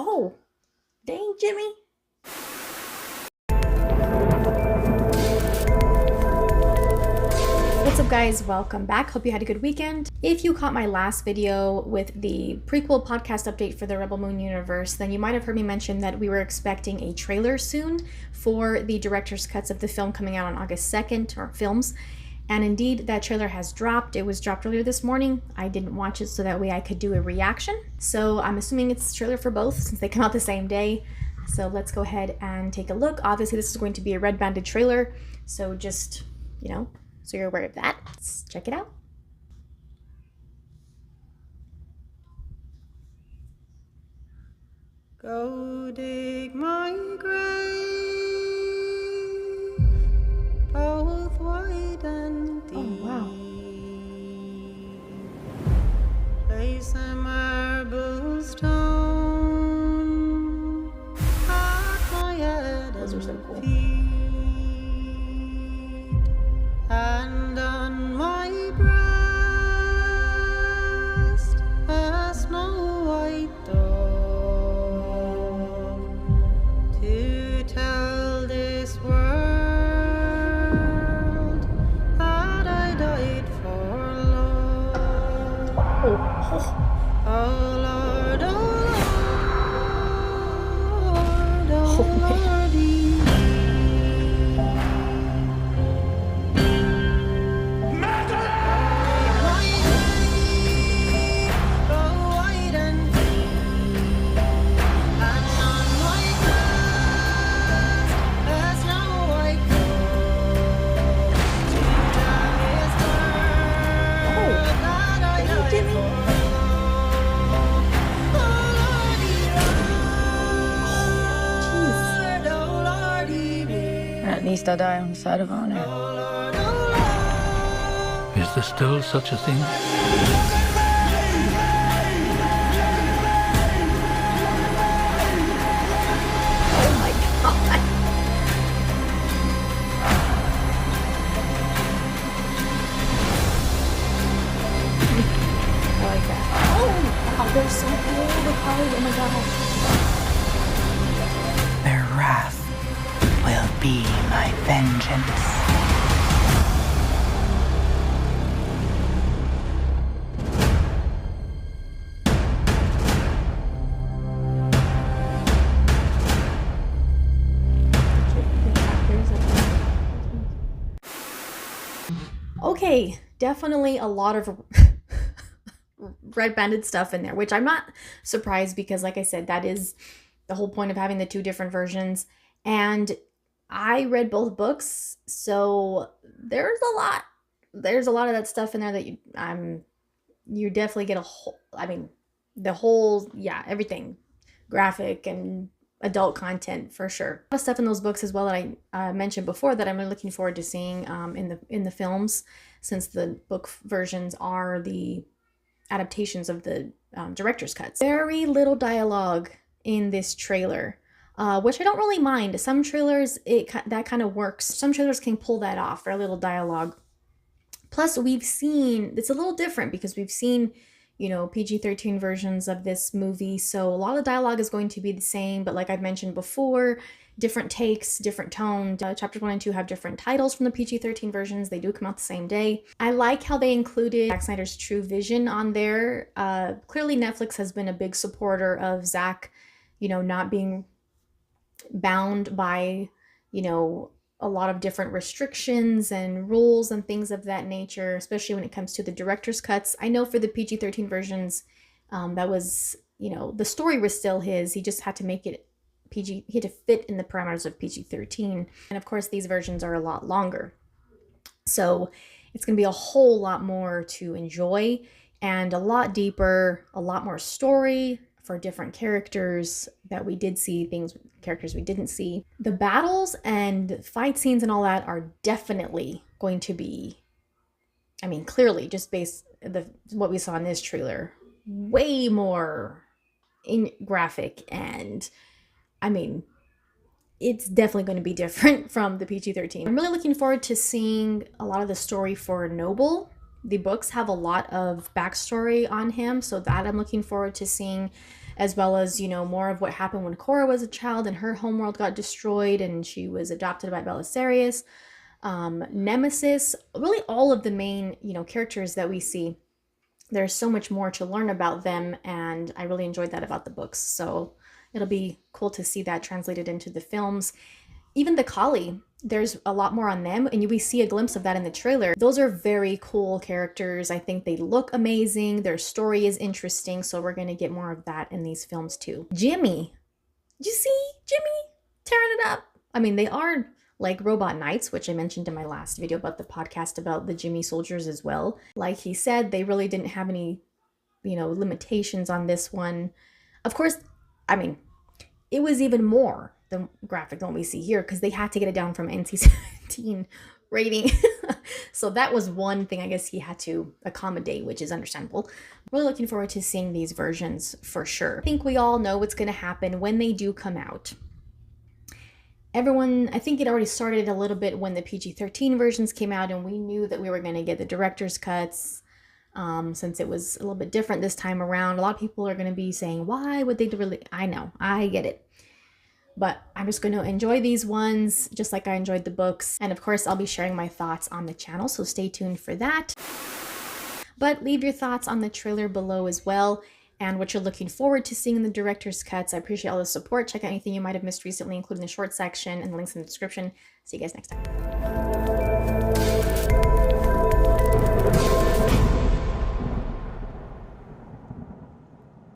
Oh, dang, Jimmy. What's up, guys? Welcome back. Hope you had a good weekend. If you caught my last video with the prequel podcast update for the Rebel Moon universe, then you might have heard me mention that we were expecting a trailer soon for the director's cuts of the film coming out on August 2nd, or films. And indeed, that trailer has dropped. It was dropped earlier this morning. I didn't watch it so that way I could do a reaction. So I'm assuming it's a trailer for both since they come out the same day. So let's go ahead and take a look. Obviously, this is going to be a red banded trailer. So just, so you're aware of that. Let's check it out. Go dig my grave, both wide and deep. Oh, wow. Place a marble stone at my head. Those are so cool. And on my breast a snow white dove, to tell this world that I died for love. Oh Lord, oh Lord, oh Lordy. At least I die on the side of honor. Is there still such a thing? Oh my god. I like that. Oh, wow, they're so cool. The colors, oh my god. Their wrath will be my vengeance. Okay, definitely a lot of red banded stuff in there, which I'm not surprised because, like I said, that is the whole point of having the two different versions. And I read both books, so there's a lot of that stuff in there that you definitely get everything, graphic and adult content for sure. A lot of stuff in those books as well that I mentioned before that I'm really looking forward to seeing in the films, since the book versions are the adaptations of the director's cuts. Very little dialogue in this trailer, which I don't really mind. Some trailers that kind of works. Some trailers can pull that off, very little dialogue. Plus, we've seen it's a little different because we've seen PG-13 versions of this movie, so a lot of dialogue is going to be the same, but like I've mentioned before, different takes, different tone. Chapters 1 and 2 have different titles from the PG-13 versions. They do come out the same day. I like how they included Zack Snyder's true vision on there. Clearly Netflix has been a big supporter of Zack, not being bound by, a lot of different restrictions and rules and things of that nature, especially when it comes to the director's cuts. I know for the PG-13 versions, that was, the story was still his. He just had to make it PG. He had to fit in the parameters of PG-13. And of course, these versions are a lot longer. So it's going to be a whole lot more to enjoy and a lot deeper, a lot more story for different characters that we did see, characters we didn't see. The battles and fight scenes and all that are definitely going to be, clearly just based what we saw in this trailer, way more graphic, and it's definitely going to be different from the PG-13. I'm really looking forward to seeing a lot of the story for Noble The books have a lot of backstory on him, so that I'm looking forward to seeing, as well as, more of what happened when Cora was a child and her homeworld got destroyed and she was adopted by Belisarius. Nemesis, really all of the main, characters that we see. There's so much more to learn about them, and I really enjoyed that about the books. So it'll be cool to see that translated into the films. Even the Kali, there's a lot more on them, and we see a glimpse of that in the trailer. Those are very cool characters. I think they look amazing. Their story is interesting, so we're going to get more of that in these films too. Jimmy. Did you see Jimmy tearing it up? I mean, they are like robot knights, which I mentioned in my last video about the podcast about the Jimmy soldiers as well. Like he said, they really didn't have any, limitations on this one. Of course, I mean, it was even more the graphic than what we see here because they had to get it down from NC-17 rating. So that was one thing I guess he had to accommodate, which is understandable. Really looking forward to seeing these versions for sure. I think we all know what's going to happen when they do come out. Everyone, I think it already started a little bit when the PG-13 versions came out, and we knew that we were going to get the director's cuts. Since it was a little bit different this time around, a lot of people are going to be saying, why would they really? I know, I get it. But I'm just going to enjoy these ones just like I enjoyed the books. And of course, I'll be sharing my thoughts on the channel, so stay tuned for that. But leave your thoughts on the trailer below as well, and what you're looking forward to seeing in the director's cuts. I appreciate all the support. Check out anything you might have missed recently, including the short section and the links in the description. See you guys next time.